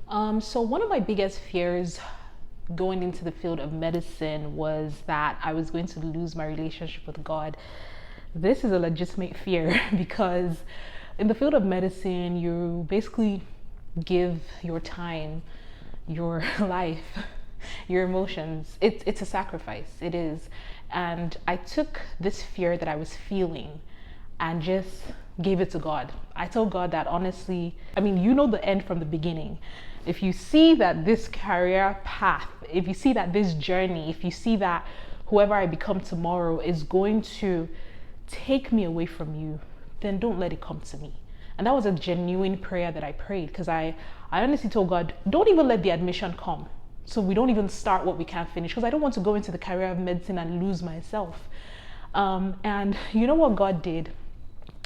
So one of my biggest fears going into the field of medicine was that I was going to lose my relationship with God. This is a legitimate fear because in the field of medicine, you basically give your time, your life, your emotions. It's a sacrifice, it is. And I took this fear that I was feeling and just gave it to God. I told God that honestly, you know the end from the beginning. If you see that this career path, if you see that this journey, if you see that whoever I become tomorrow is going to take me away from you, then don't let it come to me. And that was a genuine prayer that I prayed because I honestly told God, don't even let the admission come. So we don't even start what we can't finish, because I don't want to go into the career of medicine and lose myself. And you know what God did?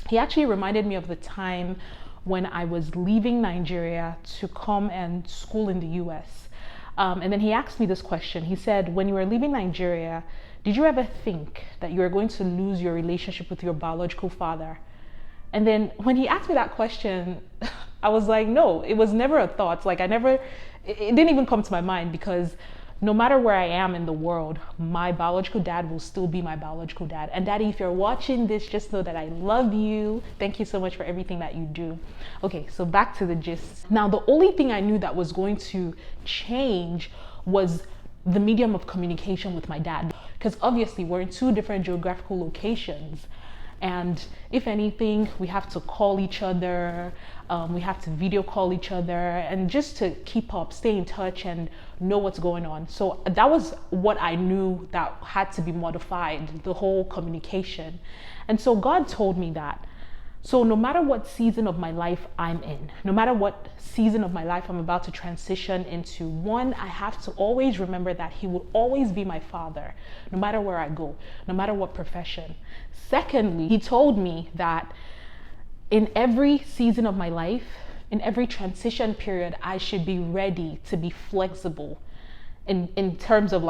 He actually reminded me of the time when I was leaving Nigeria to come and school in the US. And then he asked me this question. He said, when you were leaving Nigeria, did you ever think that you were going to lose your relationship with your biological father? And then when he asked me that question, I was like, no, it was never a thought. It didn't even come to my mind, because no matter where I am in the world, my biological dad will still be my biological dad. And Daddy, if you're watching this, just know that I love you. Thank you so much for everything that you do. Okay, so back to the gist. Now, the only thing I knew that was going to change was the medium of communication with my dad, because obviously we're in two different geographical locations. And if anything, we have to call each other, we have to video call each other, and just to keep up, stay in touch and know what's going on. So that was what I knew that had to be modified, the whole communication. And so God told me that. So no matter what season of my life I'm in, no matter what season of my life I'm about to transition into, one, I have to always remember that He will always be my father, no matter where I go, no matter what profession. Secondly, He told me that in every season of my life, in every transition period, I should be ready to be flexible in terms of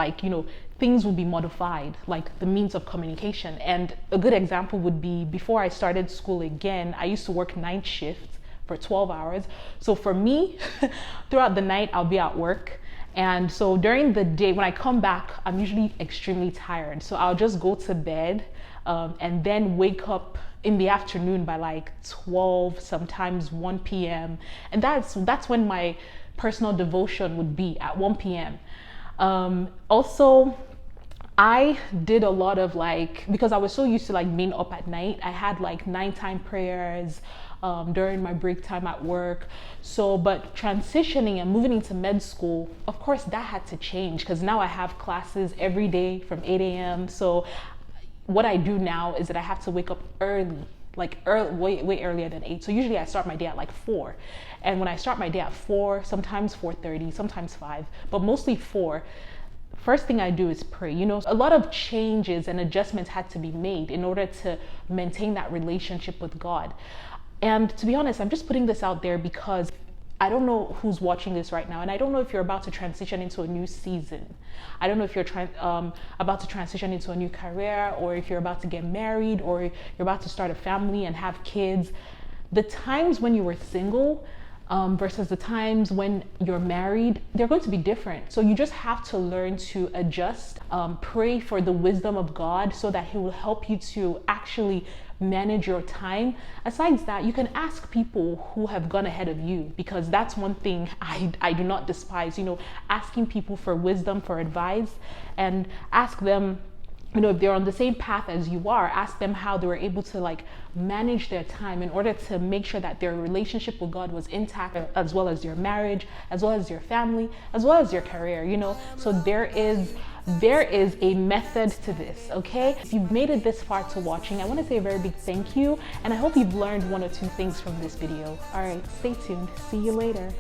things will be modified, like the means of communication. And a good example would be, before I started school again, I used to work night shifts for 12 hours. So for me, throughout the night, I'll be at work. And so during the day, when I come back, I'm usually extremely tired. So I'll just go to bed and then wake up in the afternoon by 12, sometimes 1 p.m. And that's when my personal devotion would be, at 1 p.m. Also, I did a lot of because I was so used to being up at night, I had nighttime prayers during my break time at work. So, but transitioning and moving into med school, of course that had to change, because now I have classes every day from 8 a.m. So what I do now is that I have to wake up early, way earlier than 8. So usually I start my day at 4. And when I start my day at 4, sometimes 4:30, sometimes 5, but mostly 4, first thing I do is pray. A lot of changes and adjustments had to be made in order to maintain that relationship with God. And to be honest, I'm just putting this out there because I don't know who's watching this right now, and I don't know if you're about to transition into a new season. I don't know if you're about to transition into a new career, or if you're about to get married, or you're about to start a family and have kids. The times when you were single versus the times when you're married, they're going to be different. So you just have to learn to adjust, pray for the wisdom of God so that He will help you to actually manage your time. Aside that, you can ask people who have gone ahead of you, because that's one thing I do not despise, asking people for wisdom, for advice, and ask them, if they're on the same path as you are, ask them how they were able to manage their time in order to make sure that their relationship with God was intact, as well as your marriage, as well as your family, as well as your career, So there is a method to this, okay? If you've made it this far to watching, I want to say a very big thank you, and I hope you've learned one or two things from this video. All right, stay tuned. See you later.